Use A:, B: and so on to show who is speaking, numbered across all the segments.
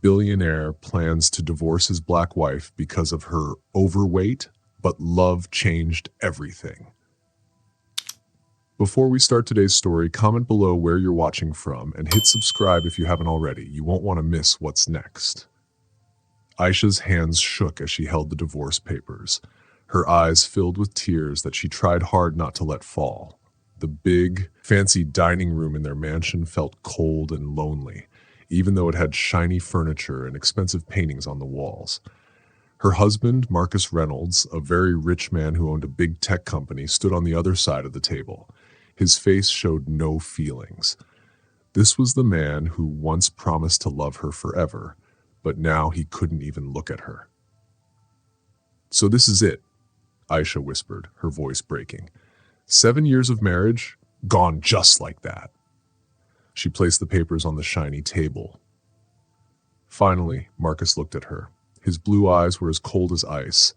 A: Billionaire plans to divorce his black wife because of her overweight, but love changed everything. Before we start today's story, comment below where you're watching from and hit subscribe if you haven't already. You won't want to miss what's next. Aisha's hands shook as she held the divorce papers, her eyes filled with tears that she tried hard not to let fall. The big, fancy dining room in their mansion felt cold and lonely, even though it had shiny furniture and expensive paintings on the walls. Her husband, Marcus Reynolds, a very rich man who owned a big tech company, stood on the other side of the table. His face showed no feelings. This was the man who once promised to love her forever, but now he couldn't even look at her. "So this is it," Aisha whispered, her voice breaking. 7 years of marriage, gone just like that. She placed the papers on the shiny table. Finally, Marcus looked at her. His blue eyes were as cold as ice.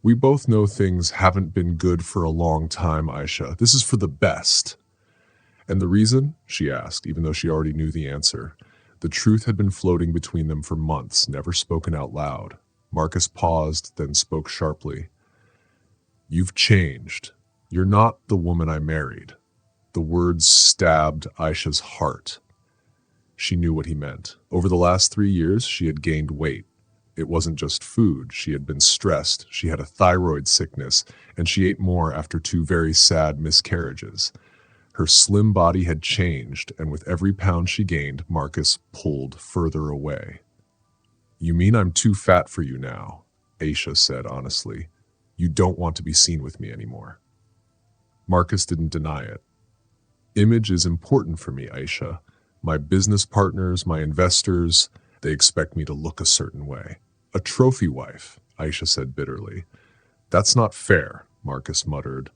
A: "We both know things haven't been good for a long time, Aisha. This is for the best." "And the reason?" she asked, even though she already knew the answer. The truth had been floating between them for months, never spoken out loud. Marcus paused, then spoke sharply. "You've changed. You're not the woman I married." The words stabbed Aisha's heart. She knew what he meant. Over the last 3 years, she had gained weight. It wasn't just food. She had been stressed. She had a thyroid sickness, and she ate more after 2 very sad miscarriages. Her slim body had changed, and with every pound she gained, Marcus pulled further away. "You mean I'm too fat for you now?" Aisha said honestly. "You don't want to be seen with me anymore." Marcus didn't deny it. "Image is important for me, Aisha. My business partners, my investors, they expect me to look a certain way." "A trophy wife," Aisha said bitterly. "That's not fair," Marcus muttered.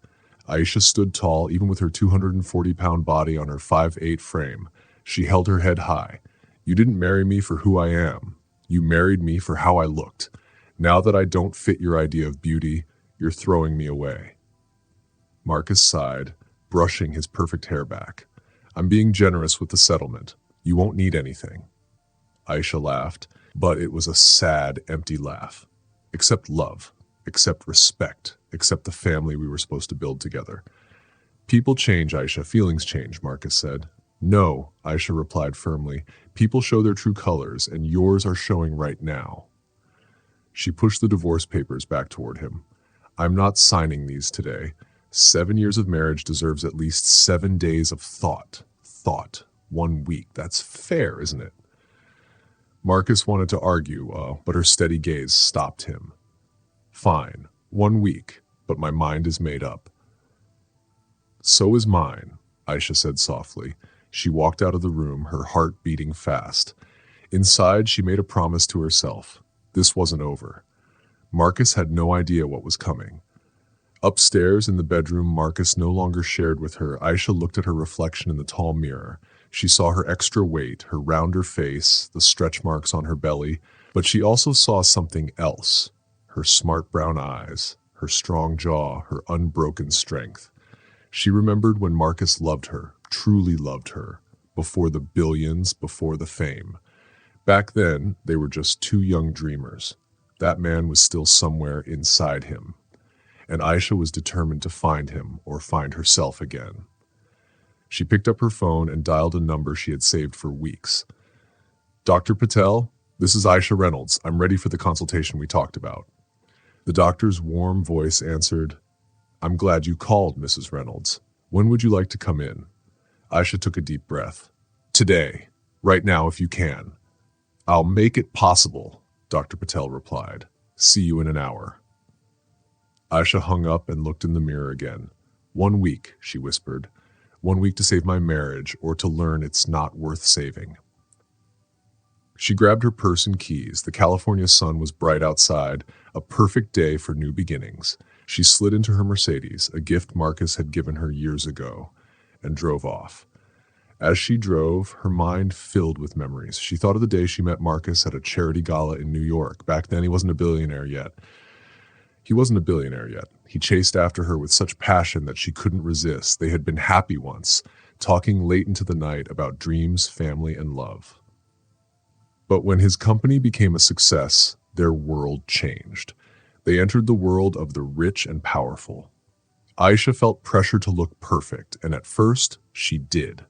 A: Aisha stood tall, even with her 240-pound body on her 5'8" frame. She held her head high. "You didn't marry me for who I am. You married me for how I looked. Now that I don't fit your idea of beauty, you're throwing me away." Marcus sighed, brushing his perfect hair back. "I'm being generous with the settlement. You won't need anything." Aisha laughed, but it was a sad, empty laugh. "Except love, except respect, except the family we were supposed to build together." "People change, Aisha. Feelings change," Marcus said. "No," Aisha replied firmly. "People show their true colors, and yours are showing right now." She pushed the divorce papers back toward him. "I'm not signing these today. 7 years of marriage deserves at least 7 days of thought. Thought. 1 week. That's fair, isn't it?" Marcus wanted to argue, but her steady gaze stopped him. "Fine. 1 week, but my mind is made up." "So is mine," Aisha said softly. She walked out of the room, her heart beating fast. Inside, she made a promise to herself. This wasn't over. Marcus had no idea what was coming. Upstairs in the bedroom Marcus no longer shared with her, Aisha looked at her reflection in the tall mirror. She saw her extra weight, her rounder face, the stretch marks on her belly, but she also saw something else. Her smart brown eyes, her strong jaw, her unbroken strength. She remembered when Marcus loved her, truly loved her, before the billions, before the fame. Back then, they were just 2 young dreamers. That man was still somewhere inside him. And Aisha was determined to find him or find herself again. She picked up her phone and dialed a number she had saved for weeks. "Dr. Patel, this is Aisha Reynolds. I'm ready for the consultation we talked about." The doctor's warm voice answered, "I'm glad you called, Mrs. Reynolds. When would you like to come in?" Aisha took a deep breath. "Today. Right now if you can." "I'll make it possible," Dr. Patel replied. "See you in an hour." Aisha hung up and looked in the mirror again. 1 week, she whispered. 1 week to save my marriage or to learn it's not worth saving. She grabbed her purse and keys. The California sun was bright outside, a perfect day for new beginnings. She slid into her Mercedes, a gift Marcus had given her years ago, and drove off. As she drove, her mind filled with memories. She thought of the day she met Marcus at a charity gala in New York. Back then, he wasn't a billionaire yet. He chased after her with such passion that she couldn't resist. They had been happy once, talking late into the night about dreams, family, and love. But when his company became a success, their world changed. They entered the world of the rich and powerful. Aisha felt pressure to look perfect, and at first, she did.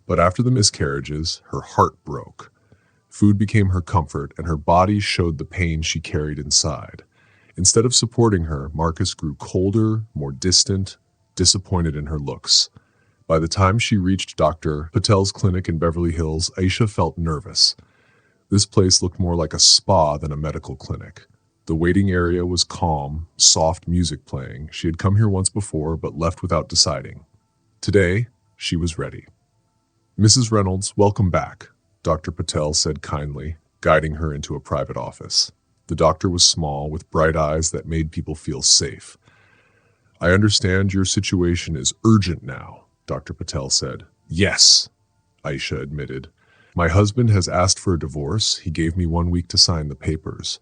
A: But after the miscarriages, her heart broke. Food became her comfort, and her body showed the pain she carried inside. Instead of supporting her, Marcus grew colder, more distant, disappointed in her looks. By the time she reached Dr. Patel's clinic in Beverly Hills, Aisha felt nervous. This place looked more like a spa than a medical clinic. The waiting area was calm, soft music playing. She had come here once before, but left without deciding. Today, she was ready. "Mrs. Reynolds, welcome back," Dr. Patel said kindly, guiding her into a private office. The doctor was small, with bright eyes that made people feel safe. "I understand your situation is urgent now," Dr. Patel said. "Yes," Aisha admitted. "My husband has asked for a divorce. He gave me 1 week to sign the papers."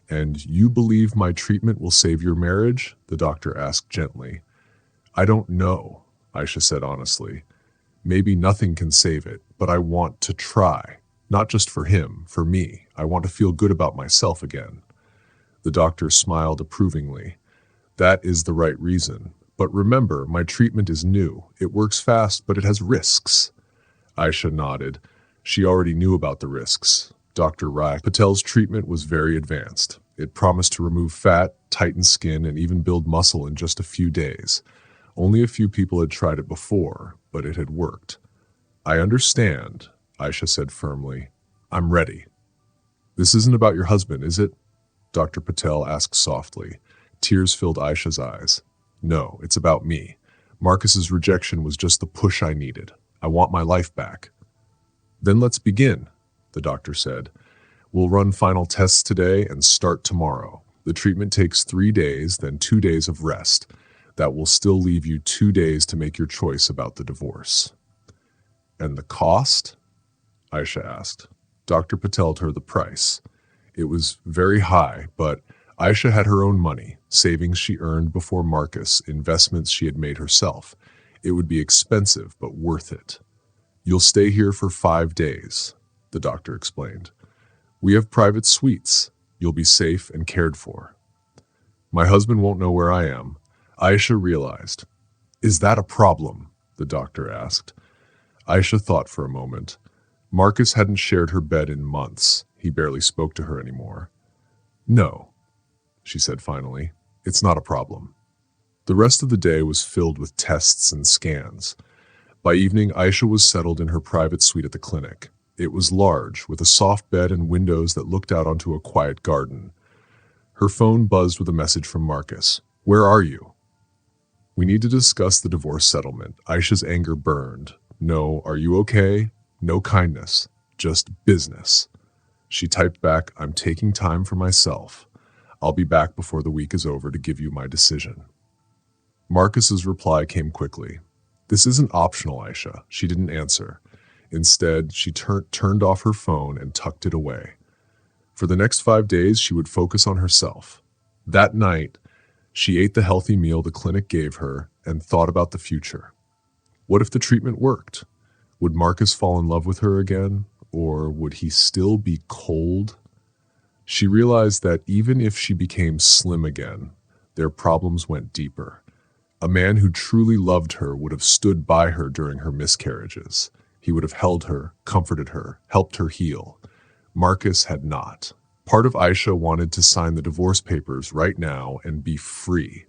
A: "And you believe my treatment will save your marriage?" the doctor asked gently. "I don't know," Aisha said honestly. "Maybe nothing can save it, but I want to try. Not just for him, for me. I want to feel good about myself again." The doctor smiled approvingly. "That is the right reason. But remember, my treatment is new. It works fast, but it has risks." Aisha nodded. She already knew about the risks. Dr. Patel's treatment was very advanced. It promised to remove fat, tighten skin, and even build muscle in just a few days. Only a few people had tried it before, but it had worked. "I understand," Aisha said firmly. "I'm ready." "This isn't about your husband, is it?" Dr. Patel asked softly. Tears filled Aisha's eyes. "No, it's about me. Marcus's rejection was just the push I needed. I want my life back." "Then let's begin," the doctor said. "We'll run final tests today and start tomorrow. The treatment takes 3 days, then 2 days of rest. That will still leave you 2 days to make your choice about the divorce." "And the cost?" Aisha asked. Dr. Patel told her the price. It was very high, but Aisha had her own money, savings she earned before Marcus, investments she had made herself. It would be expensive, but worth it. "You'll stay here for 5 days," the doctor explained. "We have private suites. You'll be safe and cared for." "My husband won't know where I am," Aisha realized. "Is that a problem?" the doctor asked. Aisha thought for a moment. Marcus hadn't shared her bed in months. He barely spoke to her anymore. "No," she said finally. "It's not a problem." The rest of the day was filled with tests and scans. By evening, Aisha was settled in her private suite at the clinic. It was large, with a soft bed and windows that looked out onto a quiet garden. Her phone buzzed with a message from Marcus. "Where are you?" "We need to discuss the divorce settlement." Aisha's anger burned. No, "Are you okay?" No kindness, just business. She typed back, "I'm taking time for myself. I'll be back before the week is over to give you my decision." Marcus's reply came quickly. "This isn't optional, Aisha." She didn't answer. Instead, she turned off her phone and tucked it away. For the next 5 days, she would focus on herself. That night, she ate the healthy meal the clinic gave her and thought about the future. What if the treatment worked? Would Marcus fall in love with her again, or would he still be cold? She realized that even if she became slim again, their problems went deeper. A man who truly loved her would have stood by her during her miscarriages. He would have held her, comforted her, helped her heal. Marcus had not. Part of Aisha wanted to sign the divorce papers right now and be free.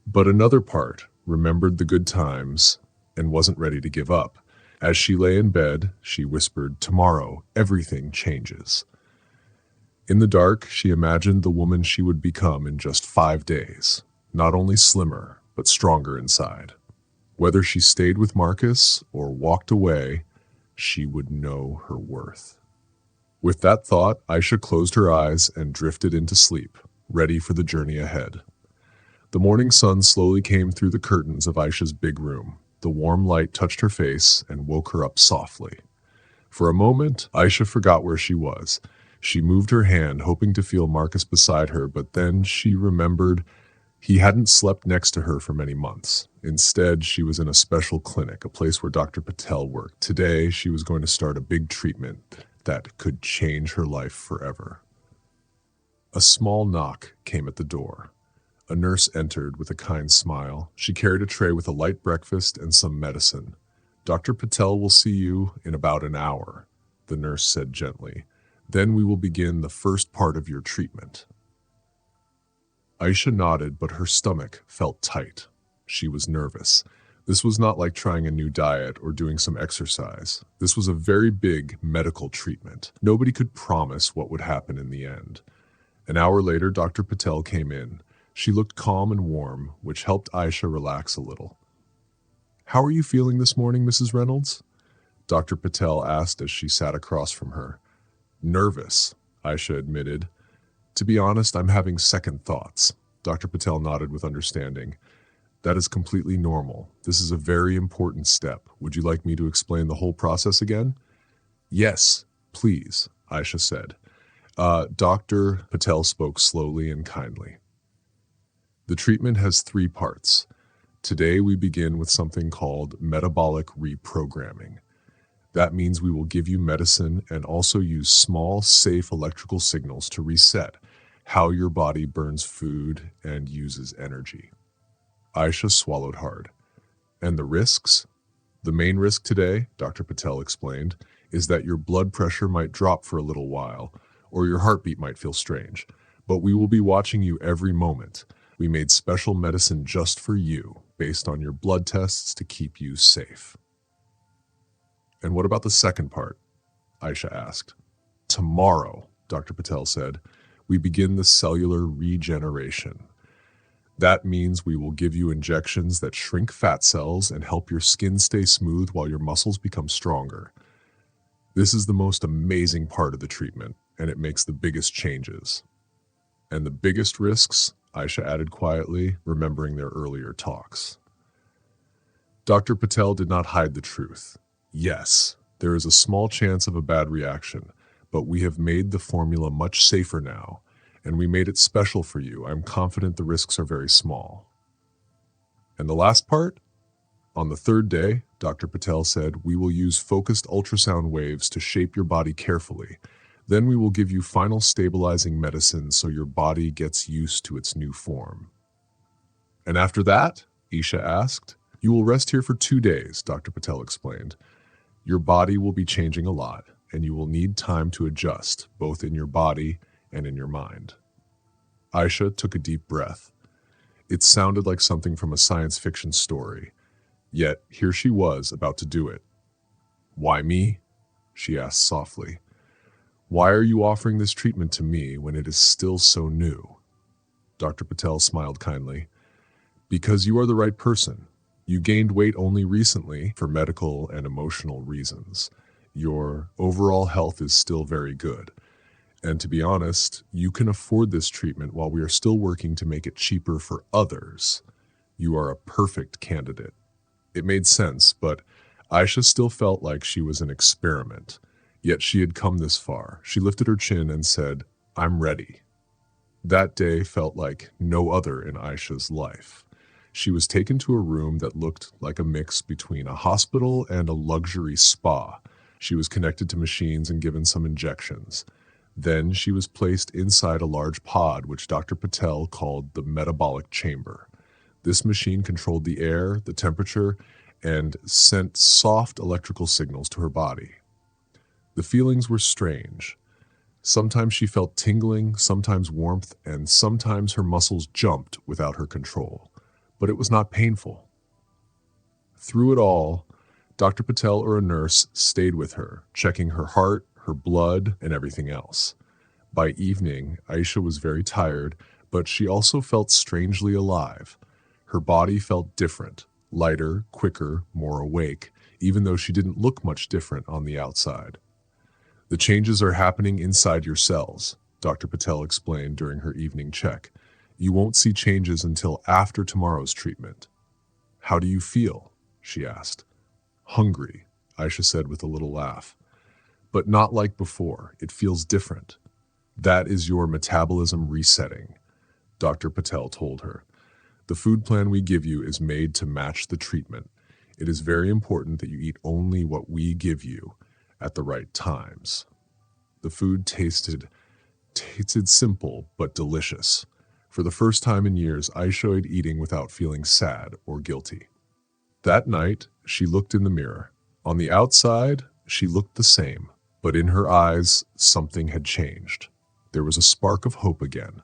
A: But another part remembered the good times and wasn't ready to give up. As she lay in bed, she whispered, "Tomorrow, everything changes." In the dark, she imagined the woman she would become in just 5 days, not only slimmer, but stronger inside. Whether she stayed with Marcus or walked away, she would know her worth. With that thought, Aisha closed her eyes and drifted into sleep, ready for the journey ahead. The morning sun slowly came through the curtains of Aisha's big room. The warm light touched her face and woke her up softly. For a moment, Aisha forgot where she was. She moved her hand, hoping to feel Marcus beside her, but then she remembered he hadn't slept next to her for many months. Instead, she was in a special clinic, a place where Dr. Patel worked. Today, she was going to start a big treatment. that could change her life forever. A small knock came at the door. A nurse entered with a kind smile. She carried a tray with a light breakfast and some medicine. "Dr. Patel will see you in about an hour," the nurse said gently. "Then we will begin the first part of your treatment." Aisha nodded, but her stomach felt tight. She was nervous. This was not like trying a new diet or doing some exercise. This was a very big medical treatment. Nobody could promise what would happen in the end. An hour later, Dr. Patel came in. She looked calm and warm, which helped Aisha relax a little. "How are you feeling this morning, Mrs. Reynolds?" Dr. Patel asked as she sat across from her. "Nervous," Aisha admitted. "To be honest, I'm having second thoughts." Dr. Patel nodded with understanding. "That is completely normal. This is a very important step. Would you like me to explain the whole process again?" "Yes, please," Aisha said. Dr. Patel spoke slowly and kindly. "The treatment has 3 parts. Today we begin with something called metabolic reprogramming. That means we will give you medicine and also use small, safe electrical signals to reset how your body burns food and uses energy." Aisha swallowed hard. "And the risks?" "The main risk today," Dr. Patel explained, "is that your blood pressure might drop for a little while, or your heartbeat might feel strange. But we will be watching you every moment. We made special medicine just for you, based on your blood tests to keep you safe." "And what about the second part?" Aisha asked. "Tomorrow," Dr. Patel said, "we begin the cellular regeneration. That means we will give you injections that shrink fat cells and help your skin stay smooth while your muscles become stronger. This is the most amazing part of the treatment, and it makes the biggest changes." "And the biggest risks?" Aisha added quietly, remembering their earlier talks. Dr. Patel did not hide the truth. "Yes, there is a small chance of a bad reaction, but we have made the formula much safer now, and we made it special for you. I'm confident the risks are very small." "And the last part?" "On the 3rd day," Dr. Patel said, "we will use focused ultrasound waves to shape your body carefully. Then we will give you final stabilizing medicine so your body gets used to its new form." "And after that?" Isha asked. "You will rest here for 2 days," Dr. Patel explained. "Your body will be changing a lot, and you will need time to adjust, both in your body and in your mind." Aisha took a deep breath. It sounded like something from a science fiction story. Yet here she was about to do it. "Why me?" she asked softly. "Why are you offering this treatment to me when it is still so new?" Dr. Patel smiled kindly. "Because you are the right person. You gained weight only recently for medical and emotional reasons. Your overall health is still very good. And to be honest, you can afford this treatment while we are still working to make it cheaper for others. You are a perfect candidate." It made sense, but Aisha still felt like she was an experiment. Yet she had come this far. She lifted her chin and said, "I'm ready." That day felt like no other in Aisha's life. She was taken to a room that looked like a mix between a hospital and a luxury spa. She was connected to machines and given some injections. Then she was placed inside a large pod, which Dr. Patel called the metabolic chamber. This machine controlled the air, the temperature, and sent soft electrical signals to her body. The feelings were strange. Sometimes she felt tingling, sometimes warmth, and sometimes her muscles jumped without her control. But it was not painful. Through it all, Dr. Patel or a nurse stayed with her, checking her heart, her blood, and everything else. By evening, Aisha was very tired, but she also felt strangely alive. Her body felt different, lighter, quicker, more awake, even though she didn't look much different on the outside. "The changes are happening inside your cells," Dr. Patel explained during her evening check. "You won't see changes until after tomorrow's treatment." "How do you feel?" she asked. "Hungry," Aisha said with a little laugh. "But not like before. It feels different." "That is your metabolism resetting," Dr. Patel told her. "The food plan we give you is made to match the treatment. It is very important that you eat only what we give you at the right times." The food tasted simple but delicious. For the first time in years, I enjoyed eating without feeling sad or guilty. That night, she looked in the mirror. On the outside, she looked the same, but in her eyes, something had changed. There was a spark of hope again.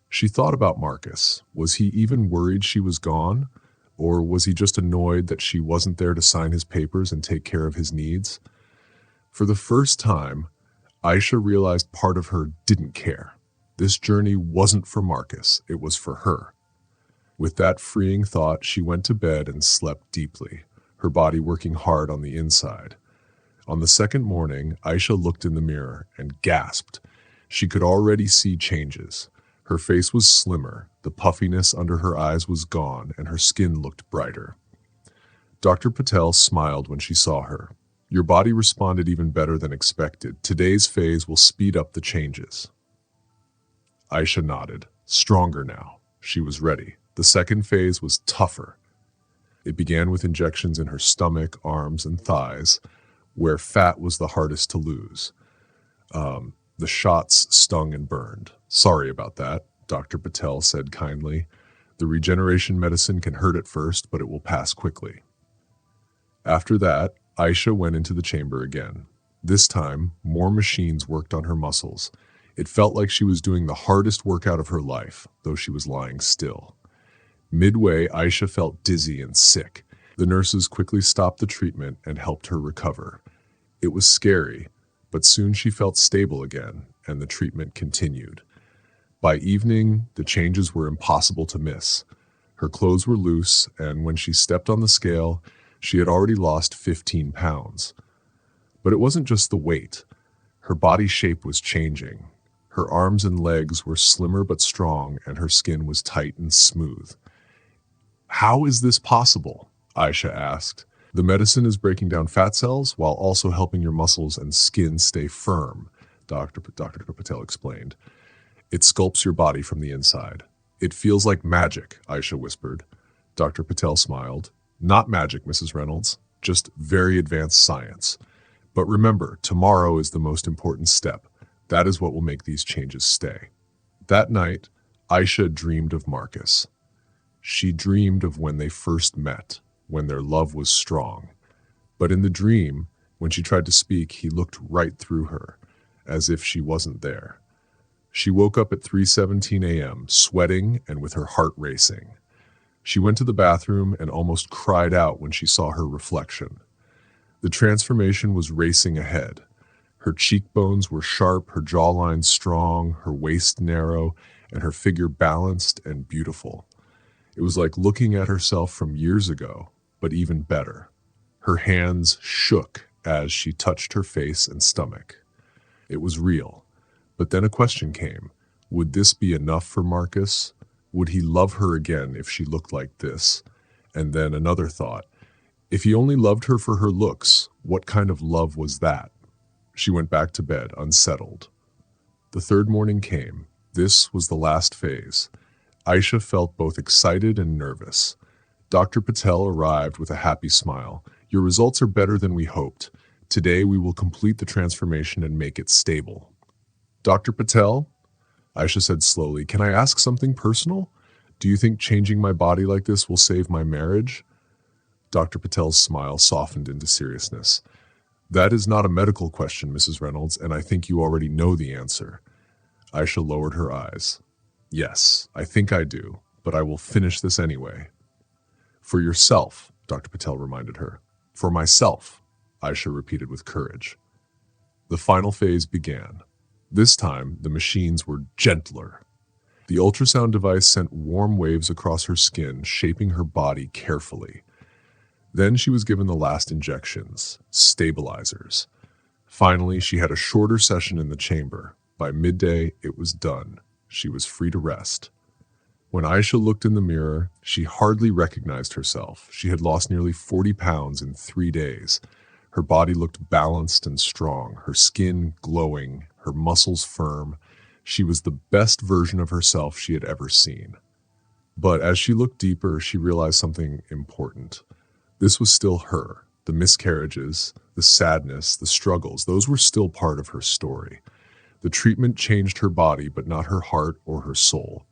A: She thought about Marcus. Was he even worried she was gone? Or was he just annoyed that she wasn't there to sign his papers and take care of his needs? For the first time, Aisha realized part of her didn't care. This journey wasn't for Marcus, it was for her. With that freeing thought, she went to bed and slept deeply, her body working hard on the inside. On the second morning, Aisha looked in the mirror and gasped. She could already see changes. Her face was slimmer, the puffiness under her eyes was gone, and her skin looked brighter. Dr. Patel smiled when she saw her. Your body responded even better than expected. Today's phase will speed up the changes. Aisha nodded. Stronger now. She was ready. The second phase was tougher. It began with injections in her stomach, arms, and thighs, where fat was the hardest to lose. The shots stung and burned. Sorry about that, Dr. Patel said kindly. The regeneration medicine can hurt at first, but it will pass quickly. After that, Aisha went into the chamber again. This time, more machines worked on her muscles. It felt like she was doing the hardest workout of her life, though she was lying still. Midway, Aisha felt dizzy and sick. The nurses quickly stopped the treatment and helped her recover. It was scary, but soon she felt stable again, and the treatment continued. By evening, the changes were impossible to miss. Her clothes were loose, and when she stepped on the scale, she had already lost 15 pounds. But it wasn't just the weight. Her body shape was changing. Her arms and legs were slimmer but strong, and her skin was tight and smooth. How is this possible? Aisha asked. The medicine is breaking down fat cells while also helping your muscles and skin stay firm, Dr. Patel explained. It sculpts your body from the inside. It feels like magic, Aisha whispered. Dr. Patel smiled. Not magic, Mrs. Reynolds, just very advanced science. But remember, tomorrow is the most important step. That is what will make these changes stay. That night, Aisha dreamed of Marcus. She dreamed of when they first met, when their love was strong. But in the dream, when she tried to speak, he looked right through her, as if she wasn't there. She woke up at 3:17 a.m., sweating and with her heart racing. She went to the bathroom and almost cried out when she saw her reflection. The transformation was racing ahead. Her cheekbones were sharp, her jawline strong, her waist narrow, and her figure balanced and beautiful. It was like looking at herself from years ago, but even better. Her hands shook as she touched her face and stomach. It was real. But then a question came. Would this be enough for Marcus? Would he love her again if she looked like this? And then another thought. If he only loved her for her looks, what kind of love was that? She went back to bed, unsettled. The third morning came. This was the last phase. Aisha felt both excited and nervous. Dr. Patel arrived with a happy smile. Your results are better than we hoped. Today we will complete the transformation and make it stable. Dr. Patel, Aisha said slowly, can I ask something personal? Do you think changing my body like this will save my marriage? Dr. Patel's smile softened into seriousness. That is not a medical question, Mrs. Reynolds, and I think you already know the answer. Aisha lowered her eyes. Yes, I think I do, but I will finish this anyway. For yourself, Dr. Patel reminded her. For myself, Aisha repeated with courage. The final phase began. This time, the machines were gentler. The ultrasound device sent warm waves across her skin, shaping her body carefully. Then she was given the last injections, stabilizers. Finally, she had a shorter session in the chamber. By midday, it was done. She was free to rest. When Aisha looked in the mirror, she hardly recognized herself. She had lost nearly 40 pounds in 3 days. Her body looked balanced and strong, her skin glowing, her muscles firm. She was the best version of herself she had ever seen. But as she looked deeper, she realized something important. This was still her. The miscarriages, the sadness, the struggles, those were still part of her story. The treatment changed her body, but not her heart or her soul.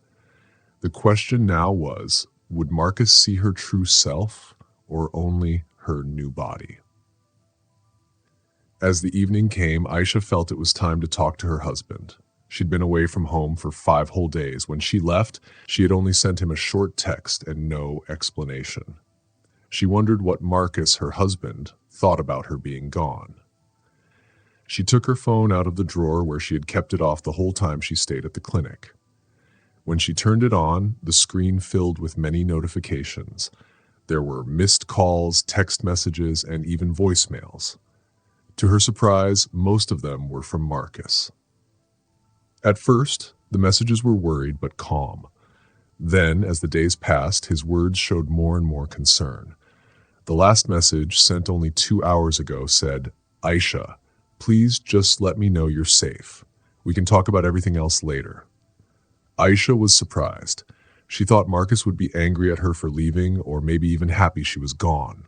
A: The question now was, would Marcus see her true self or only her new body? As the evening came, Aisha felt it was time to talk to her husband. She'd been away from home for 5 whole days. When she left, she had only sent him a short text and no explanation. She wondered what Marcus, her husband, thought about her being gone. She took her phone out of the drawer where she had kept it off the whole time she stayed at the clinic. When she turned it on, the screen filled with many notifications. There were missed calls, text messages, and even voicemails. To her surprise, most of them were from Marcus. At first, the messages were worried but calm. Then, as the days passed, his words showed more and more concern. The last message, sent only 2 hours ago, said, "Aisha, please just let me know you're safe. We can talk about everything else later." Aisha was surprised. She thought Marcus would be angry at her for leaving, or maybe even happy she was gone.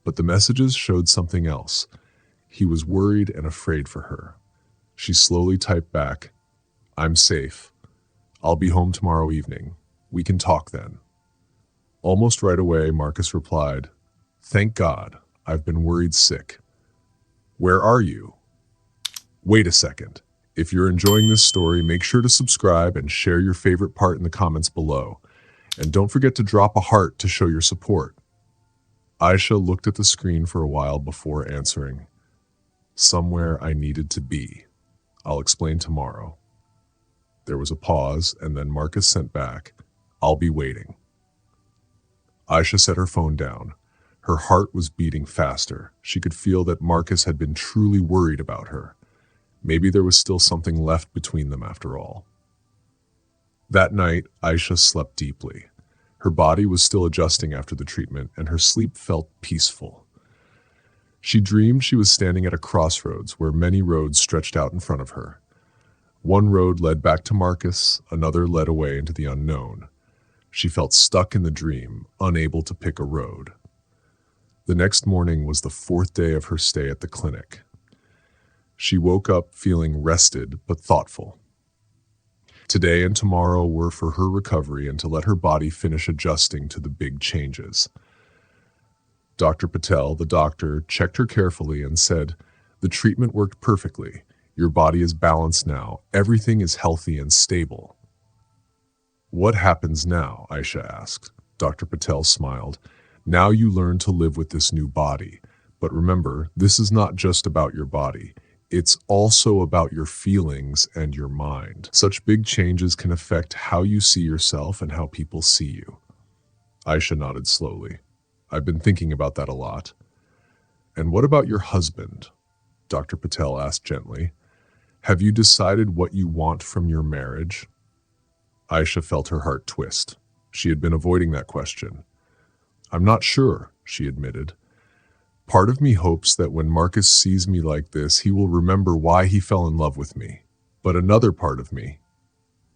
A: But the messages showed something else. He was worried and afraid for her. She slowly typed back, "I'm safe. I'll be home tomorrow evening. We can talk then." Almost right away, Marcus replied, "Thank God. I've been worried sick. Where are you?" Wait a second. If you're enjoying this story, make sure to subscribe and share your favorite part in the comments below. And don't forget to drop a heart to show your support. Aisha looked at the screen for a while before answering, "Somewhere I needed to be. I'll explain tomorrow." There was a pause, and then Marcus sent back, "I'll be waiting." Aisha set her phone down. Her heart was beating faster. She could feel that Marcus had been truly worried about her. Maybe there was still something left between them after all. That night, Aisha slept deeply. Her body was still adjusting after the treatment, and her sleep felt peaceful. She dreamed she was standing at a crossroads where many roads stretched out in front of her. One road led back to Marcus, another led away into the unknown. She felt stuck in the dream, unable to pick a road. The next morning was the 4th day of her stay at the clinic. She woke up feeling rested but thoughtful. Today and tomorrow were for her recovery and to let her body finish adjusting to the big changes. Dr. Patel, the doctor, checked her carefully and said, "The treatment worked perfectly. Your body is balanced now. Everything is healthy and stable." "What happens now?" Aisha asked. Dr. Patel smiled. "Now you learn to live with this new body. But remember, this is not just about your body. It's also about your feelings and your mind. Such big changes can affect how you see yourself and how people see you." Aisha nodded slowly. "I've been thinking about that a lot." "And what about your husband?" Dr. Patel asked gently. "Have you decided what you want from your marriage?" Aisha felt her heart twist. She had been avoiding that question. "I'm not sure," she admitted. "Part of me hopes that when Marcus sees me like this, he will remember why he fell in love with me. But another part of me—"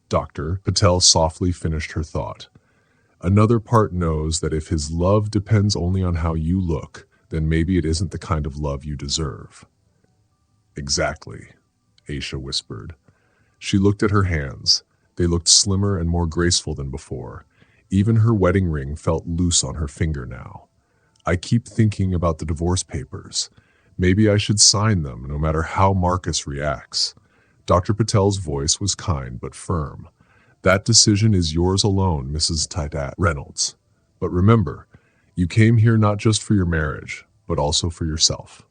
A: Dr. Patel softly finished her thought. "Another part knows that if his love depends only on how you look, then maybe it isn't the kind of love you deserve." "Exactly," Aisha whispered. She looked at her hands. They looked slimmer and more graceful than before. Even her wedding ring felt loose on her finger now. "I keep thinking about the divorce papers. Maybe I should sign them, no matter how Marcus reacts." Dr. Patel's voice was kind but firm. "That decision is yours alone, Mrs. Tidat Reynolds. But remember, you came here not just for your marriage, but also for yourself."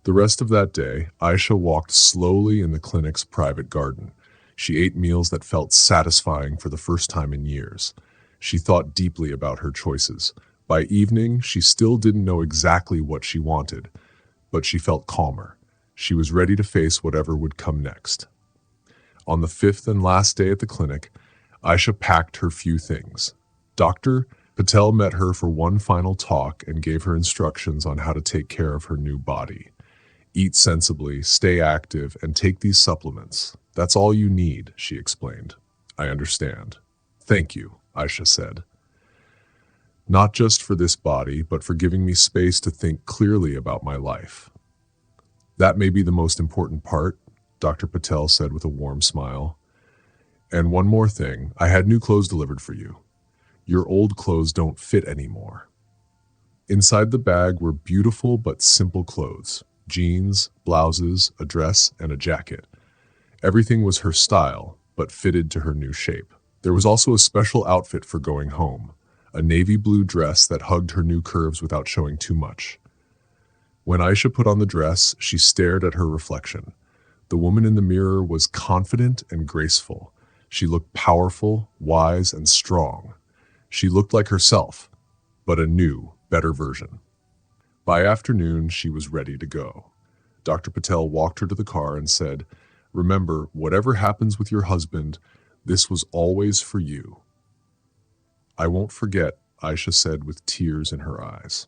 A: The rest of that day, Aisha walked slowly in the clinic's private garden. She ate meals that felt satisfying for the first time in years. She thought deeply about her choices. By evening, she still didn't know exactly what she wanted, but she felt calmer. She was ready to face whatever would come next. On the 5th and last day at the clinic, Aisha packed her few things. Dr. Patel met her for one final talk and gave her instructions on how to take care of her new body. "Eat sensibly, stay active, and take these supplements. That's all you need," she explained. "I understand." "Thank you," Aisha said. Not just for this body, but for giving me space to think clearly about my life. That may be the most important part, Dr. Patel said with a warm smile. And one more thing, I had new clothes delivered for you. Your old clothes don't fit anymore. Inside the bag were beautiful but simple clothes: jeans, blouses, a dress, and a jacket. Everything was her style, but fitted to her new shape. There was also a special outfit for going home, a navy blue dress that hugged her new curves without showing too much. When Aisha put on the dress, she stared at her reflection. The woman in the mirror was confident and graceful. She looked powerful, wise, and strong. She looked like herself, but a new, better version. By afternoon, she was ready to go. Dr. Patel walked her to the car and said, "Remember, whatever happens with your husband, this was always for you." "I won't forget," Aisha said with tears in her eyes.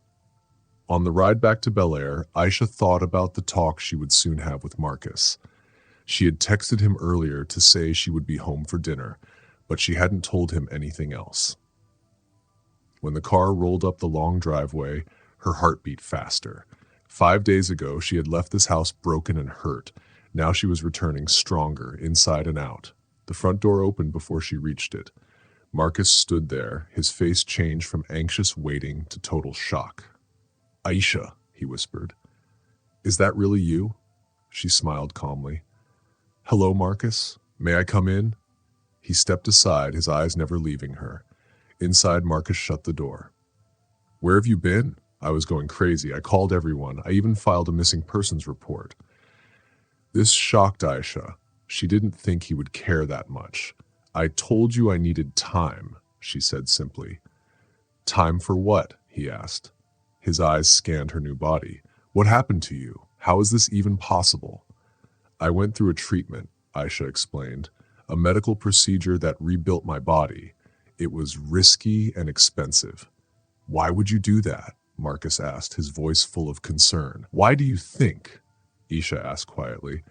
A: On the ride back to Bel Air, Aisha thought about the talk she would soon have with Marcus. She had texted him earlier to say she would be home for dinner, but she hadn't told him anything else. When the car rolled up the long driveway, her heart beat faster. 5 days ago, she had left this house broken and hurt. Now she was returning stronger, inside and out. The front door opened before she reached it. Marcus stood there, his face changed from anxious waiting to total shock. "Aisha," he whispered. "Is that really you?" She smiled calmly. "Hello, Marcus. May I come in?" He stepped aside, his eyes never leaving her. Inside, Marcus shut the door. "Where have you been?" "I was going crazy. I called everyone. I even filed a missing persons report." This shocked Aisha. She didn't think he would care that much. "I told you I needed time," she said simply. "Time for what?" he asked. His eyes scanned her new body. "What happened to you? How is this even possible?" "I went through a treatment," Aisha explained. "A medical procedure that rebuilt my body. It was risky and expensive." "Why would you do that?" Marcus asked, his voice full of concern. "Why do you think?" Aisha asked quietly.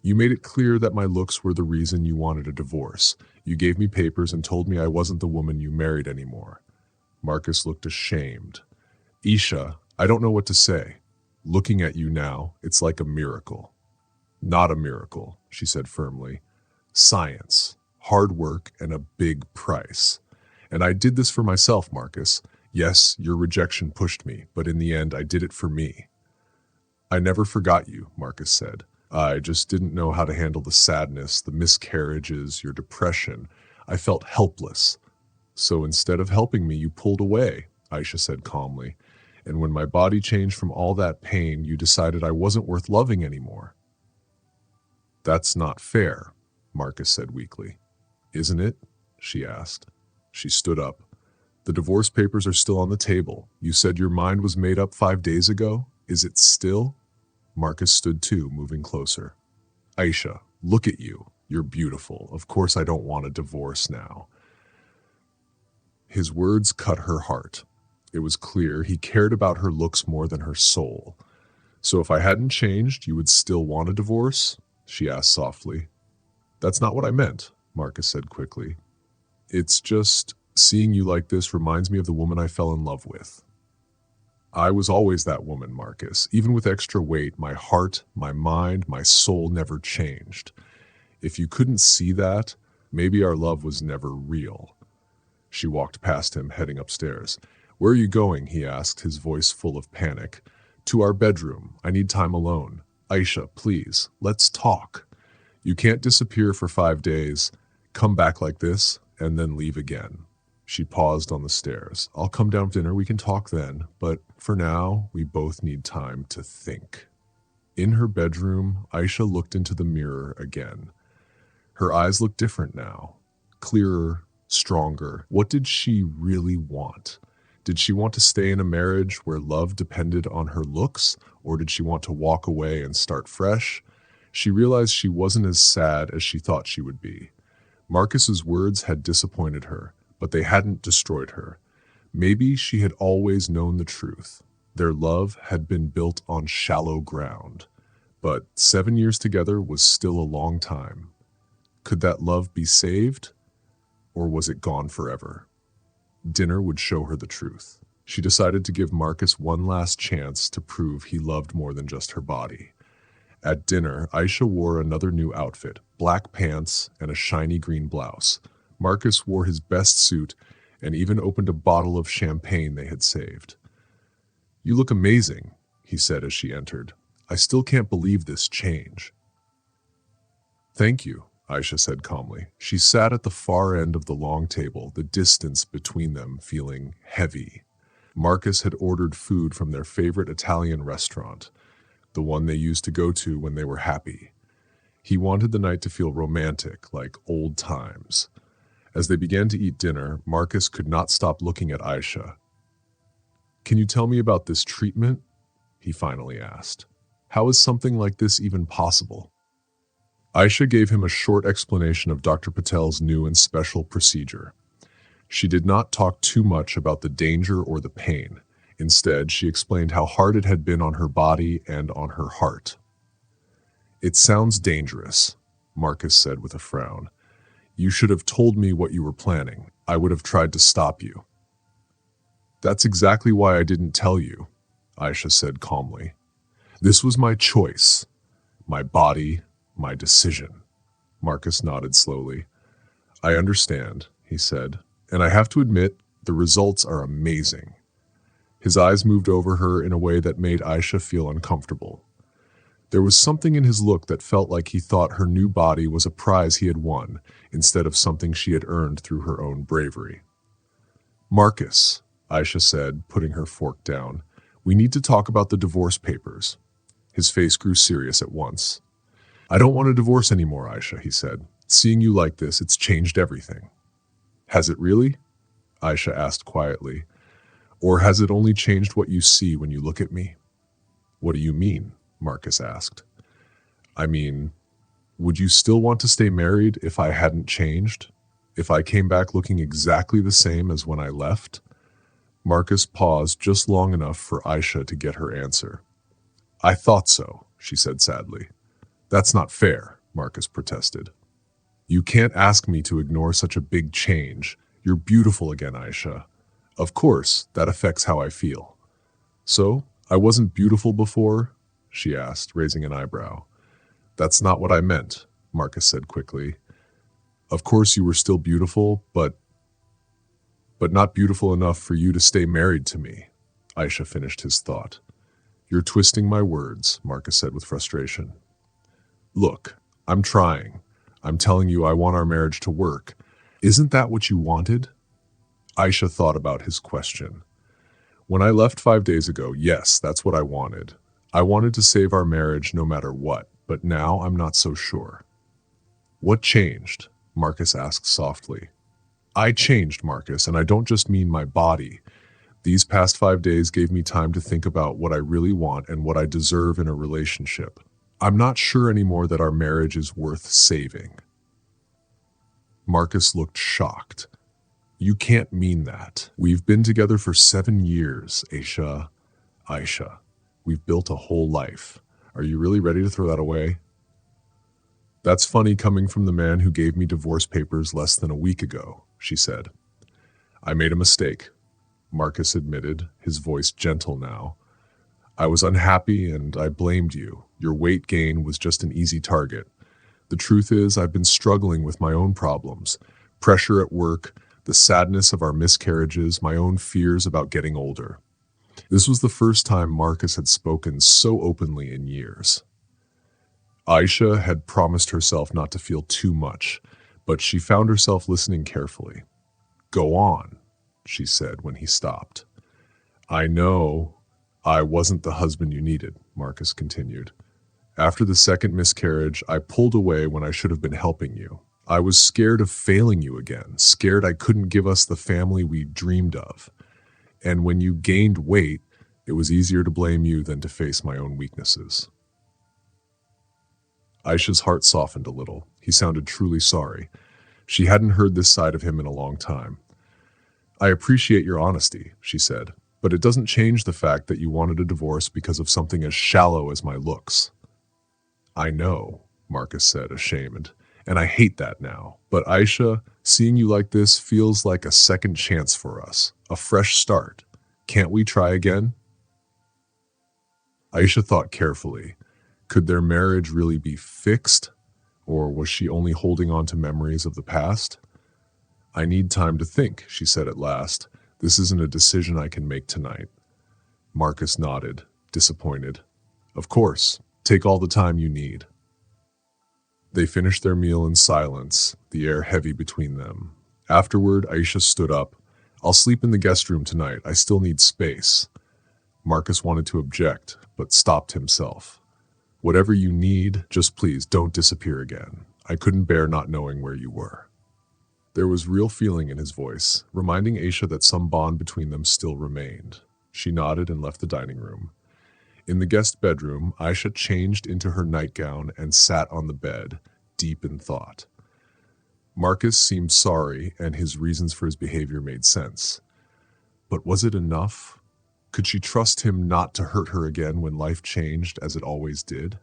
A: "You made it clear that my looks were the reason you wanted a divorce. You gave me papers and told me I wasn't the woman you married anymore." Marcus looked ashamed. "Aisha, I don't know what to say. Looking at you now, it's like a miracle." "Not a miracle," she said firmly. "Science, hard work, and a big price. And I did this for myself, Marcus. Yes, your rejection pushed me, but in the end, I did it for me." "I never forgot you," Marcus said. "I just didn't know how to handle the sadness, the miscarriages, your depression. I felt helpless. So instead of helping me, you pulled away," Aisha said calmly. "And when my body changed from all that pain, you decided I wasn't worth loving anymore." "That's not fair," Marcus said weakly. "Isn't it?" she asked. She stood up. "The divorce papers are still on the table. You said your mind was made up 5 days ago. Is it still?" Marcus stood too, moving closer. "Aisha, look at you. You're beautiful. Of course I don't want a divorce now." His words cut her heart. It was clear he cared about her looks more than her soul. "So if I hadn't changed, you would still want a divorce?" she asked softly. "That's not what I meant," Marcus said quickly. "It's just, seeing you like this reminds me of the woman I fell in love with." "I was always that woman, Marcus. Even with extra weight, my heart, my mind, my soul never changed. If you couldn't see that, maybe our love was never real." She walked past him, heading upstairs. "Where are you going?" he asked, his voice full of panic. "To our bedroom. I need time alone." "Aisha, please, let's talk. You can't disappear for 5 days, come back like this, and then leave again." She paused on the stairs. "I'll come down for dinner, we can talk then, but for now, we both need time to think." In her bedroom, Aisha looked into the mirror again. Her eyes looked different now, clearer, stronger. What did she really want? Did she want to stay in a marriage where love depended on her looks, or did she want to walk away and start fresh? She realized she wasn't as sad as she thought she would be. Marcus's words had disappointed her, but they hadn't destroyed her. Maybe she had always known the truth. Their love had been built on shallow ground. But 7 years together was still a long time. Could that love be saved, or was it gone forever? Dinner would show her the truth. She decided to give Marcus one last chance to prove he loved more than just her body. At dinner, Aisha wore another new outfit, black pants and a shiny green blouse. Marcus wore his best suit and even opened a bottle of champagne they had saved. "You look amazing," he said as she entered. "I still can't believe this change." "Thank you," Aisha said calmly. She sat at the far end of the long table, the distance between them feeling heavy. Marcus had ordered food from their favorite Italian restaurant, the one they used to go to when they were happy. He wanted the night to feel romantic, like old times. As they began to eat dinner, Marcus could not stop looking at Aisha. "Can you tell me about this treatment?" he finally asked. "How is something like this even possible?" Aisha gave him a short explanation of Dr. Patel's new and special procedure. She did not talk too much about the danger or the pain. Instead, she explained how hard it had been on her body and on her heart. "It sounds dangerous," Marcus said with a frown. "You should have told me what you were planning. I would have tried to stop you." "That's exactly why I didn't tell you," Aisha said calmly. "This was my choice, my body, my decision." Marcus nodded slowly. "I understand," he said, "and I have to admit, the results are amazing." His eyes moved over her in a way that made Aisha feel uncomfortable. There was something in his look that felt like he thought her new body was a prize he had won, instead of something she had earned through her own bravery. "Marcus," Aisha said, putting her fork down, "we need to talk about the divorce papers." His face grew serious at once. "I don't want a divorce anymore, Aisha," he said. "Seeing you like this, it's changed everything." "Has it really?" Aisha asked quietly. "Or has it only changed what you see when you look at me?" "What do you mean?" Marcus asked. "I mean, would you still want to stay married if I hadn't changed? If I came back looking exactly the same as when I left?" Marcus paused just long enough for Aisha to get her answer. "I thought so," she said sadly. "That's not fair," Marcus protested. "You can't ask me to ignore such a big change. You're beautiful again, Aisha. Of course, that affects how I feel." "So, I wasn't beautiful before?" she asked, raising an eyebrow. "That's not what I meant," Marcus said quickly. "Of course you were still beautiful, but not beautiful enough for you to stay married to me." Aisha finished his thought. "You're twisting my words," Marcus said with frustration. "Look, I'm trying. I'm telling you I want our marriage to work. Isn't that what you wanted?" Aisha thought about his question. "When I left 5 days ago, yes, that's what I wanted. I wanted to save our marriage no matter what, but now I'm not so sure." "What changed?" Marcus asked softly. "I changed, Marcus, and I don't just mean my body. These past 5 days gave me time to think about what I really want and what I deserve in a relationship. I'm not sure anymore that our marriage is worth saving." Marcus looked shocked. "You can't mean that. We've been together for 7 years, Aisha. We've built a whole life. Are you really ready to throw that away?" "That's funny coming from the man who gave me divorce papers less than a week ago," she said. "I made a mistake," Marcus admitted, his voice gentle now. "I was unhappy and I blamed you. Your weight gain was just an easy target. The truth is, I've been struggling with my own problems, pressure at work, the sadness of our miscarriages, my own fears about getting older." This was the first time Marcus had spoken so openly in years. Aisha had promised herself not to feel too much, but she found herself listening carefully. "Go on," she said when he stopped. "I know I wasn't the husband you needed," Marcus continued. "After the second miscarriage, I pulled away when I should have been helping you. I was scared of failing you again, scared I couldn't give us the family we dreamed of. And when you gained weight, it was easier to blame you than to face my own weaknesses." Aisha's heart softened a little. He sounded truly sorry. She hadn't heard this side of him in a long time. "I appreciate your honesty," she said, "but it doesn't change the fact that you wanted a divorce because of something as shallow as my looks." "I know," Marcus said, ashamed, "and I hate that now. But Aisha, Seeing you like this feels like a second chance for us, a fresh start. Can't we try again? Aisha thought carefully. Could their marriage really be fixed, or was she only holding on to memories of the past? I need time to think, she said at last. This isn't a decision I can make tonight. Marcus nodded, disappointed. Of course, take all the time you need. They finished their meal in silence, the air heavy between them. Afterward, Aisha stood up. I'll sleep in the guest room tonight. I still need space. Marcus wanted to object, but stopped himself. Whatever you need, just please don't disappear again. I couldn't bear not knowing where you were. There was real feeling in his voice, reminding Aisha that some bond between them still remained. She nodded and left the dining room. In the guest bedroom, Aisha changed into her nightgown and sat on the bed, deep in thought. Marcus seemed sorry, and his reasons for his behavior made sense. But was it enough? Could she trust him not to hurt her again when life changed as it always did?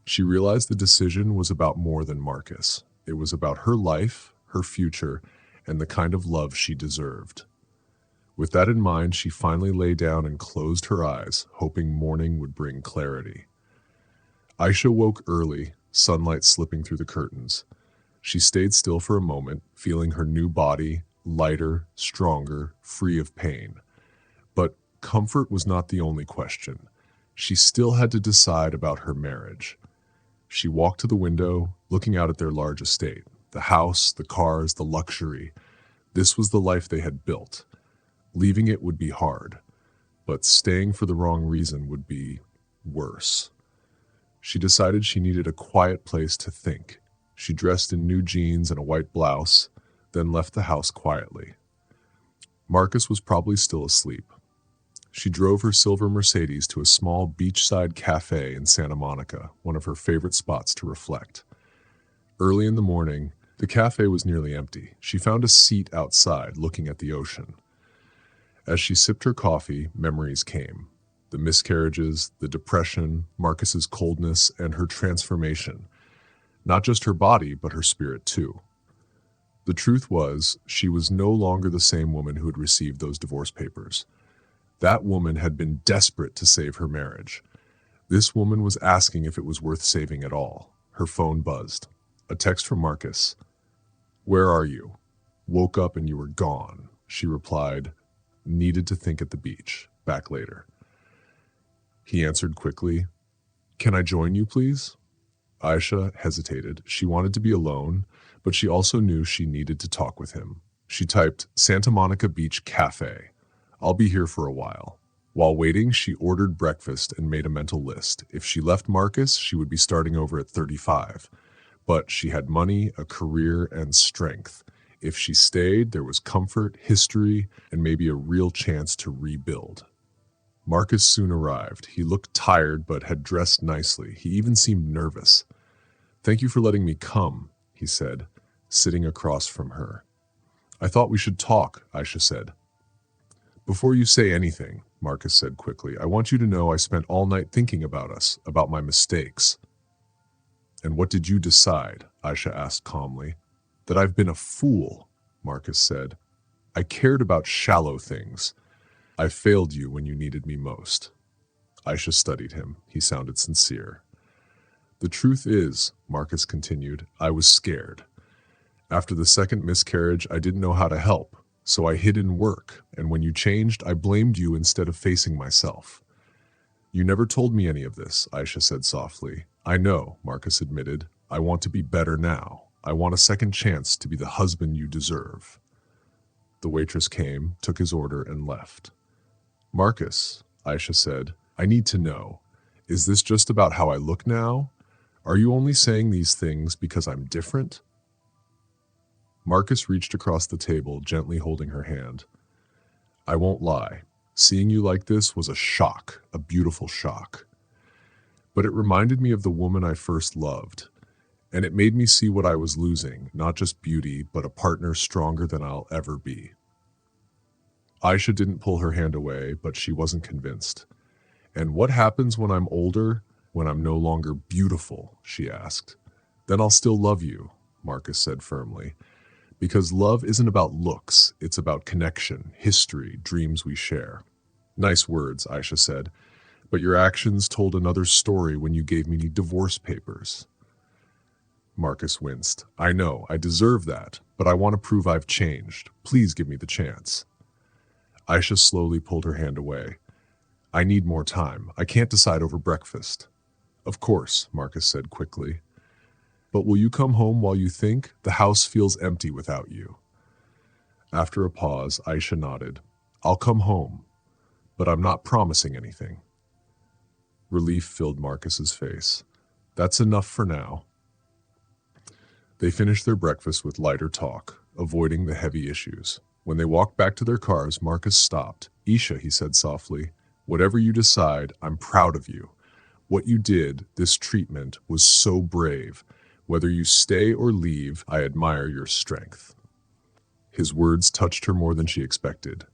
A: She realized the decision was about more than Marcus. It was about her life, her future, and the kind of love she deserved. With that in mind, she finally lay down and closed her eyes, hoping morning would bring clarity. Aisha woke early, sunlight slipping through the curtains. She stayed still for a moment, feeling her new body, lighter, stronger, free of pain. But comfort was not the only question. She still had to decide about her marriage. She walked to the window, looking out at their large estate. The house, the cars, the luxury. This was the life they had built. Leaving it would be hard, but staying for the wrong reason would be worse. She decided she needed a quiet place to think. She dressed in new jeans and a white blouse, then left the house quietly. Marcus was probably still asleep. She drove her silver Mercedes to a small beachside cafe in Santa Monica, one of her favorite spots to reflect. Early in the morning, the cafe was nearly empty. She found a seat outside, looking at the ocean. As she sipped her coffee, memories came. The miscarriages, the depression, Marcus's coldness, and her transformation. Not just her body, but her spirit too. The truth was, she was no longer the same woman who had received those divorce papers. That woman had been desperate to save her marriage. This woman was asking if it was worth saving at all. Her phone buzzed. A text from Marcus. Where are you? Woke up and you were gone. She replied, needed to think at the beach. Back later. He answered quickly, can I join you, please? Aisha hesitated. She wanted to be alone, but she also knew she needed to talk with him. She typed, Santa Monica Beach Cafe. I'll be here for a while. While waiting, she ordered breakfast and made a mental list. If she left Marcus, she would be starting over at 35. But she had money, a career, and strength. If she stayed, there was comfort, history, and maybe a real chance to rebuild. Marcus soon arrived. He looked tired but had dressed nicely. He even seemed nervous. Thank you for letting me come, he said, sitting across from her. I thought we should talk, Aisha said. Before you say anything, Marcus said quickly, I want you to know I spent all night thinking about us, about my mistakes. And what did you decide? Aisha asked calmly. That I've been a fool, Marcus said. I cared about shallow things. I failed you when you needed me most. Aisha studied him. He sounded sincere. The truth is, Marcus continued, I was scared. After the second miscarriage, I didn't know how to help, so I hid in work, and when you changed, I blamed you instead of facing myself. You never told me any of this, Aisha said softly. I know, Marcus admitted. I want to be better now. I want a second chance to be the husband you deserve. The waitress came, took his order, and left. Marcus, Aisha said, I need to know. Is this just about how I look now? Are you only saying these things because I'm different? Marcus reached across the table, gently holding her hand. I won't lie. Seeing you like this was a shock, a beautiful shock. But it reminded me of the woman I first loved. And it made me see what I was losing, not just beauty, but a partner stronger than I'll ever be. Aisha didn't pull her hand away, but she wasn't convinced. And what happens when I'm older, when I'm no longer beautiful, she asked. Then I'll still love you, Marcus said firmly. Because love isn't about looks, it's about connection, history, dreams we share. Nice words, Aisha said, but your actions told another story when you gave me divorce papers. Marcus winced. I know, I deserve that, but I want to prove I've changed. Please give me the chance. Aisha slowly pulled her hand away. I need more time. I can't decide over breakfast. Of course, Marcus said quickly. But will you come home while you think? The house feels empty without you. After a pause, Aisha nodded. I'll come home, but I'm not promising anything. Relief filled Marcus's face. That's enough for now. They finished their breakfast with lighter talk, avoiding the heavy issues. When they walked back to their cars, Marcus stopped. Isha, he said softly, whatever you decide, I'm proud of you. What you did, this treatment, was so brave. Whether you stay or leave, I admire your strength. His words touched her more than she expected.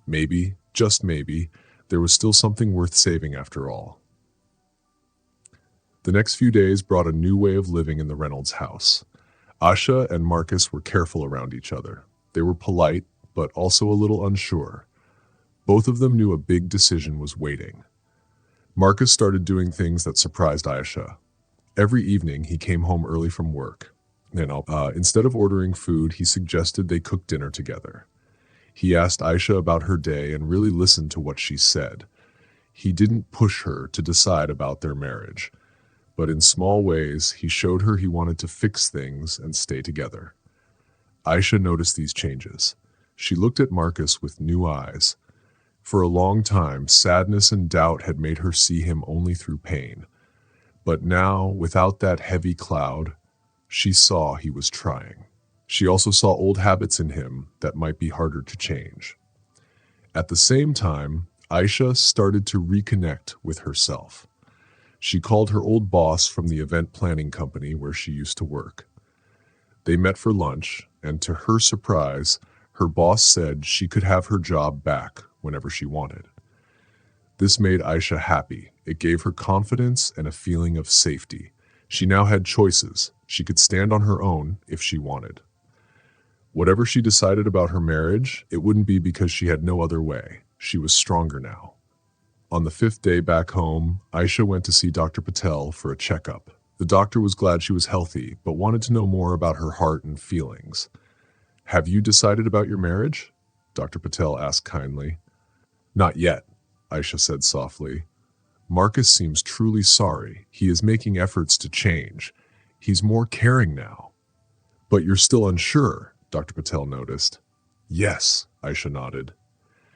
A: Maybe, just maybe, there was still something worth saving after all. The next few days brought a new way of living in the Reynolds house. Asha and Marcus were careful around each other. They were polite, but also a little unsure. Both of them knew a big decision was waiting. Marcus started doing things that surprised Aisha. Every evening, he came home early from work. Instead of ordering food, he suggested they cook dinner together. He asked Aisha about her day and really listened to what she said. He didn't push her to decide about their marriage, but in small ways, he showed her he wanted to fix things and stay together. Aisha noticed these changes. She looked at Marcus with new eyes. For a long time, sadness and doubt had made her see him only through pain. But now, without that heavy cloud, she saw he was trying. She also saw old habits in him that might be harder to change. At the same time, Aisha started to reconnect with herself. She called her old boss from the event planning company where she used to work. They met for lunch, and to her surprise, her boss said she could have her job back whenever she wanted. This made Aisha happy. It gave her confidence and a feeling of safety. She now had choices. She could stand on her own if she wanted. Whatever she decided about her marriage, it wouldn't be because she had no other way. She was stronger now. On the 5th day back home, Aisha went to see Dr. Patel for a checkup. The doctor was glad she was healthy, but wanted to know more about her heart and feelings. Have you decided about your marriage? Dr. Patel asked kindly. Not yet, Aisha said softly. Marcus seems truly sorry. He is making efforts to change. He's more caring now. But you're still unsure, Dr. Patel noticed. Yes, Aisha nodded.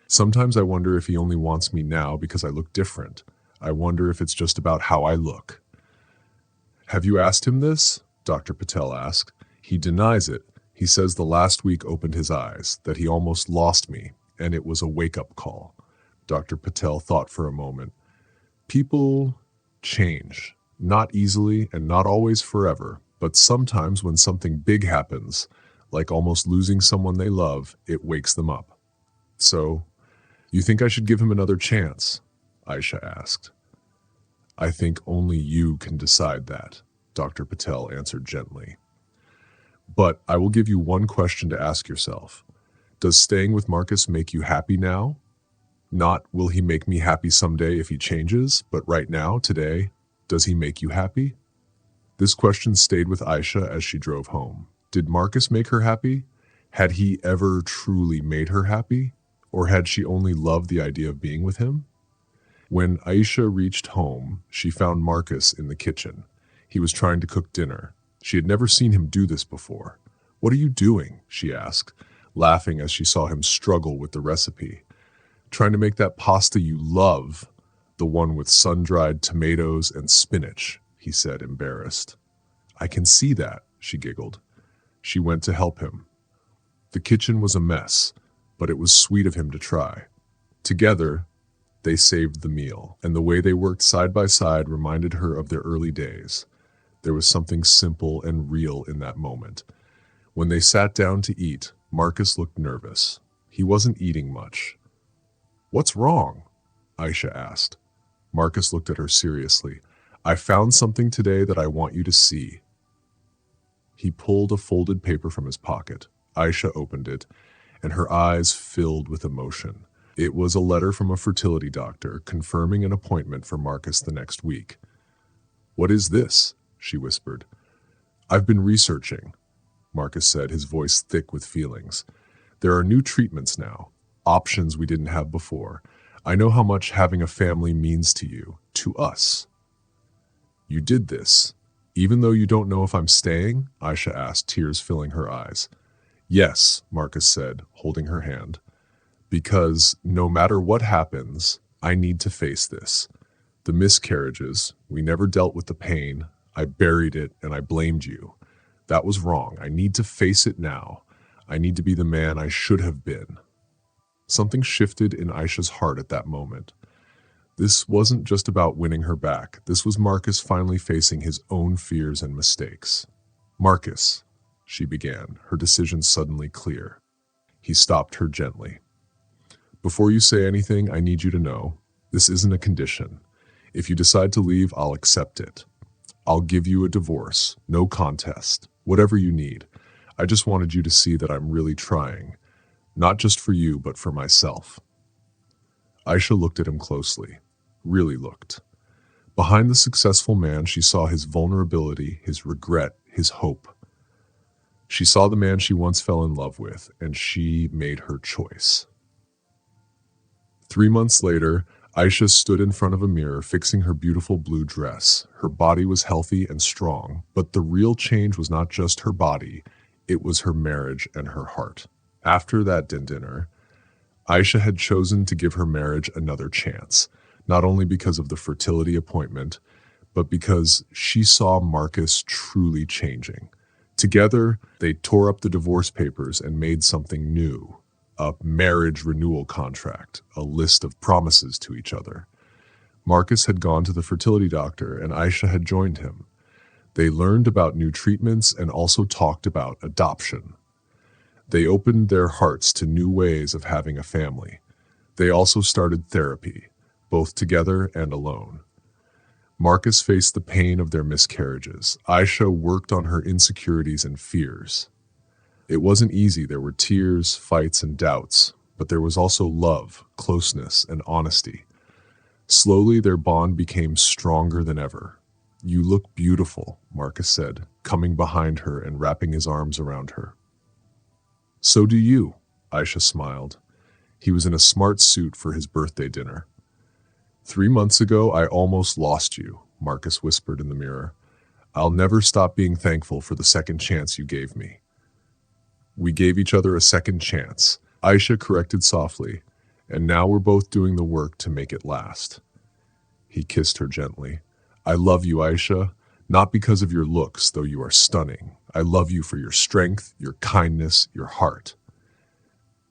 A: Sometimes I wonder if he only wants me now because I look different. I wonder if it's just about how I look. Have you asked him this? Dr. Patel asked. He denies it. He says the last week opened his eyes, that he almost lost me, and it was a wake-up call. Dr. Patel thought for a moment. People change, not easily and not always forever, but sometimes when something big happens, like almost losing someone they love, it wakes them up. So, you think I should give him another chance? Aisha asked. I think only you can decide that, Dr. Patel answered gently. But I will give you one question to ask yourself. Does staying with Marcus make you happy now? Not, will he make me happy someday if he changes, but right now, today, does he make you happy? This question stayed with Aisha as she drove home. Did Marcus make her happy? Had he ever truly made her happy? Or had she only loved the idea of being with him? When Aisha reached home, she found Marcus in the kitchen. He was trying to cook dinner. She had never seen him do this before. What are you doing? She asked, laughing as she saw him struggle with the recipe. Trying to make that pasta you love, the one with sun-dried tomatoes and spinach, he said, embarrassed. I can see that, she giggled. She went to help him. The kitchen was a mess, but it was sweet of him to try. Together, they saved the meal, and the way they worked side by side reminded her of their early days. There was something simple and real in that moment. When they sat down to eat, Marcus looked nervous. He wasn't eating much. What's wrong? Aisha asked. Marcus looked at her seriously. I found something today that I want you to see. He pulled a folded paper from his pocket. Aisha opened it, and her eyes filled with emotion. It was a letter from a fertility doctor confirming an appointment for Marcus the next week. "What is this?" she whispered. "I've been researching," Marcus said, his voice thick with feelings. "There are new treatments now, options we didn't have before. I know how much having a family means to you, to us." "You did this, even though you don't know if I'm staying?" Aisha asked, tears filling her eyes. "Yes," Marcus said, holding her hand. "Because no matter what happens, I need to face this. The miscarriages, we never dealt with the pain. I buried it and I blamed you. That was wrong. I need to face it now. I need to be the man I should have been." Something shifted in Aisha's heart at that moment. This wasn't just about winning her back. This was Marcus finally facing his own fears and mistakes. "Marcus," she began, her decision suddenly clear. He stopped her gently. "Before you say anything, I need you to know, this isn't a condition. If you decide to leave, I'll accept it. I'll give you a divorce, no contest, whatever you need. I just wanted you to see that I'm really trying, not just for you, but for myself." Aisha looked at him closely, really looked. Behind the successful man, she saw his vulnerability, his regret, his hope. She saw the man she once fell in love with, and she made her choice. 3 months later, Aisha stood in front of a mirror fixing her beautiful blue dress. Her body was healthy and strong, but the real change was not just her body, it was her marriage and her heart. After that dinner, Aisha had chosen to give her marriage another chance, not only because of the fertility appointment, but because she saw Marcus truly changing. Together, they tore up the divorce papers and made something new. A marriage renewal contract, a list of promises to each other. Marcus had gone to the fertility doctor and Aisha had joined him. They learned about new treatments and also talked about adoption. They opened their hearts to new ways of having a family. They also started therapy, both together and alone. Marcus faced the pain of their miscarriages. Aisha worked on her insecurities and fears. It wasn't easy. There were tears, fights, and doubts, but there was also love, closeness, and honesty. Slowly, their bond became stronger than ever. "You look beautiful," Marcus said, coming behind her and wrapping his arms around her. "So do you," Aisha smiled. He was in a smart suit for his birthday dinner. "3 months ago, I almost lost you," Marcus whispered in the mirror. "I'll never stop being thankful for the second chance you gave me." "We gave each other a second chance," Aisha corrected softly, "and now we're both doing the work to make it last." He kissed her gently. "I love you, Aisha, not because of your looks, though you are stunning. I love you for your strength, your kindness, your heart."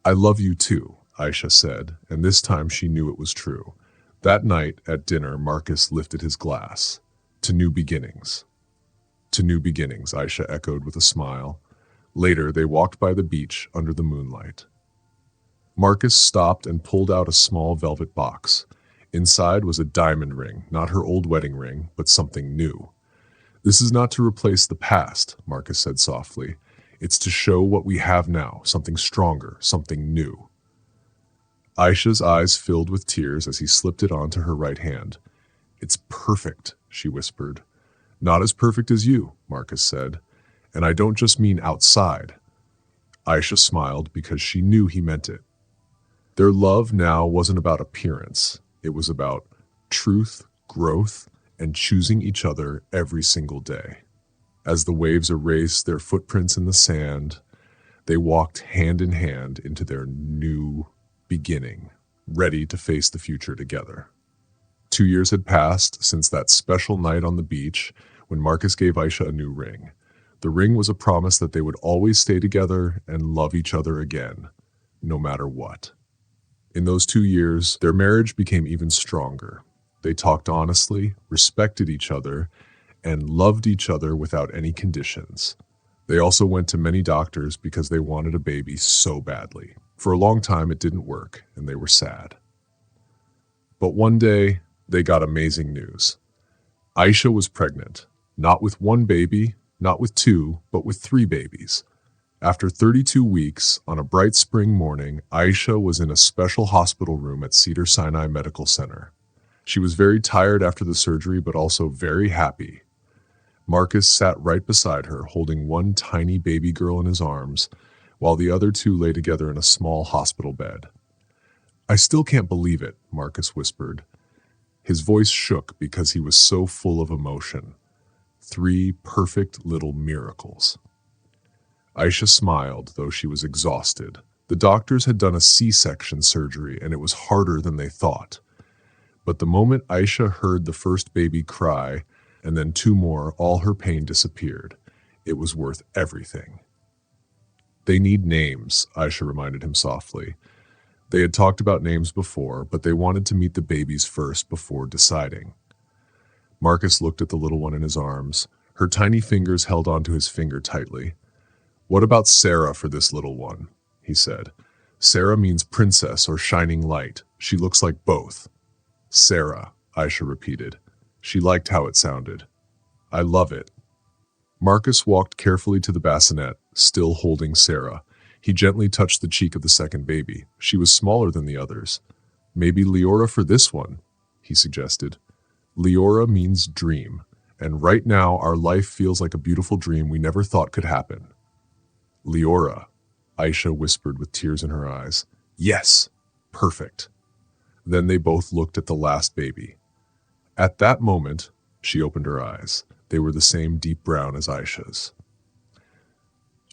A: "I love you too," Aisha said, and this time she knew it was true. That night at dinner, Marcus lifted his glass. "To new beginnings." "To new beginnings," Aisha echoed with a smile. Later, they walked by the beach under the moonlight. Marcus stopped and pulled out a small velvet box. Inside was a diamond ring, not her old wedding ring, but something new. "This is not to replace the past," Marcus said softly. "It's to show what we have now, something stronger, something new." Aisha's eyes filled with tears as he slipped it onto her right hand. "It's perfect," she whispered. "Not as perfect as you," Marcus said. "And I don't just mean outside." Aisha smiled because she knew he meant it. Their love now wasn't about appearance. It was about truth, growth, and choosing each other every single day. As the waves erased their footprints in the sand, they walked hand in hand into their new beginning, ready to face the future together. 2 years had passed since that special night on the beach when Marcus gave Aisha a new ring. The ring was a promise that they would always stay together and love each other again, no matter what. In those 2 years, their marriage became even stronger. They talked honestly, respected each other, and loved each other without any conditions. They also went to many doctors because they wanted a baby so badly. For a long time, it didn't work, and they were sad. But one day, they got amazing news. Aisha was pregnant, not with one baby, not with two, but with 3 babies. After 32 weeks, on a bright spring morning, Aisha was in a special hospital room at Cedars-Sinai Medical Center. She was very tired after the surgery, but also very happy. Marcus sat right beside her, holding one tiny baby girl in his arms, while the other two lay together in a small hospital bed. "I still can't believe it," Marcus whispered. His voice shook because he was so full of emotion. 3 perfect little miracles. Aisha smiled, though she was exhausted. The doctors had done a C-section surgery, and it was harder than they thought. But the moment Aisha heard the first baby cry, and then 2 more, all her pain disappeared. It was worth everything. "They need names," Aisha reminded him softly. They had talked about names before, but they wanted to meet the babies first before deciding. Marcus looked at the little one in his arms. Her tiny fingers held onto his finger tightly. "What about Sarah for this little one?" he said. "Sarah means princess or shining light. She looks like both." "Sarah," Aisha repeated. She liked how it sounded. "I love it." Marcus walked carefully to the bassinet, still holding Sarah. He gently touched the cheek of the second baby. She was smaller than the others. "Maybe Leora for this one," he suggested. "Leora means dream, and right now our life feels like a beautiful dream we never thought could happen." "Leora," Aisha whispered with tears in her eyes. "Yes, perfect." Then they both looked at the last baby. At that moment, she opened her eyes. They were the same deep brown as Aisha's.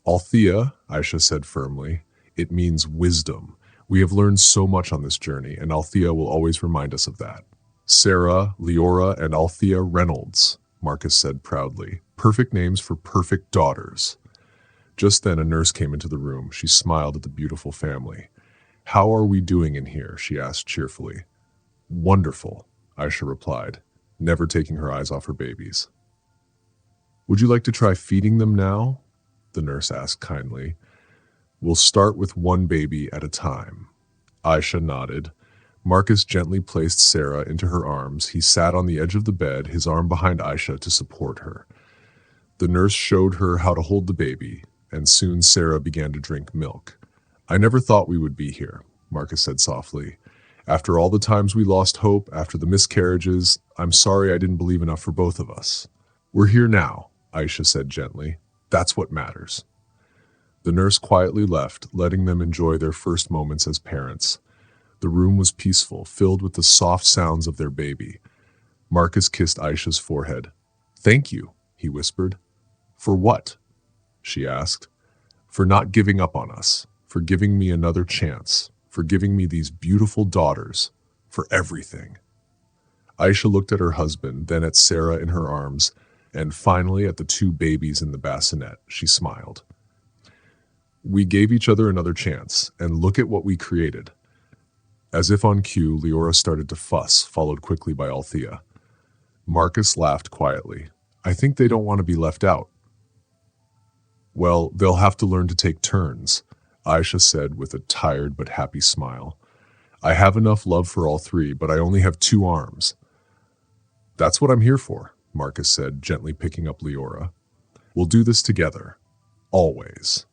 A: "Althea," Aisha said firmly, "it means wisdom. We have learned so much on this journey, and Althea will always remind us of that." "Sarah, Leora, and Althea Reynolds," Marcus said proudly. "Perfect names for perfect daughters." Just then a nurse came into the room. She smiled at the beautiful family. "How are we doing in here?" she asked cheerfully. "Wonderful," Aisha replied, never taking her eyes off her babies. "Would you like to try feeding them now?" the nurse asked kindly. "We'll start with one baby at a time." Aisha nodded. Marcus gently placed Sarah into her arms. He sat on the edge of the bed, his arm behind Aisha to support her. The nurse showed her how to hold the baby, and soon Sarah began to drink milk. "I never thought we would be here," Marcus said softly. "After all the times we lost hope, after the miscarriages, I'm sorry I didn't believe enough for both of us." "We're here now," Aisha said gently. "That's what matters." The nurse quietly left, letting them enjoy their first moments as parents. The room was peaceful, filled with the soft sounds of their baby. Marcus kissed Aisha's forehead. "Thank you," he whispered. "For what?" she asked. "For not giving up on us, for giving me another chance, for giving me these beautiful daughters, for everything." Aisha looked at her husband, then at Sarah in her arms, and finally at the 2 babies in the bassinet. She smiled. "We gave each other another chance, and look at what we created." As if on cue, Leora started to fuss, followed quickly by Althea. Marcus laughed quietly. "I think they don't want to be left out." "Well, they'll have to learn to take turns," Aisha said with a tired but happy smile. "I have enough love for all 3, but I only have 2 arms." "That's what I'm here for," Marcus said, gently picking up Leora. "We'll do this together. Always."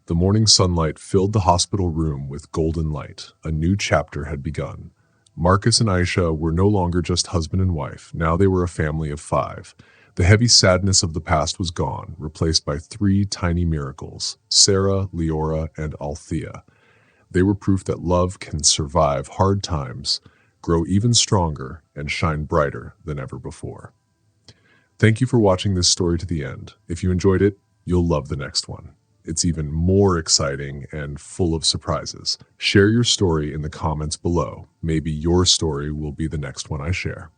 A: The morning sunlight filled the hospital room with golden light. A new chapter had begun. Marcus and Aisha were no longer just husband and wife. Now they were a family of 5. The heavy sadness of the past was gone, replaced by 3 tiny miracles, Sarah, Leora, and Althea. They were proof that love can survive hard times, grow even stronger, and shine brighter than ever before. Thank you for watching this story to the end. If you enjoyed it, you'll love the next one. It's even more exciting and full of surprises. Share your story in the comments below. Maybe your story will be the next one I share.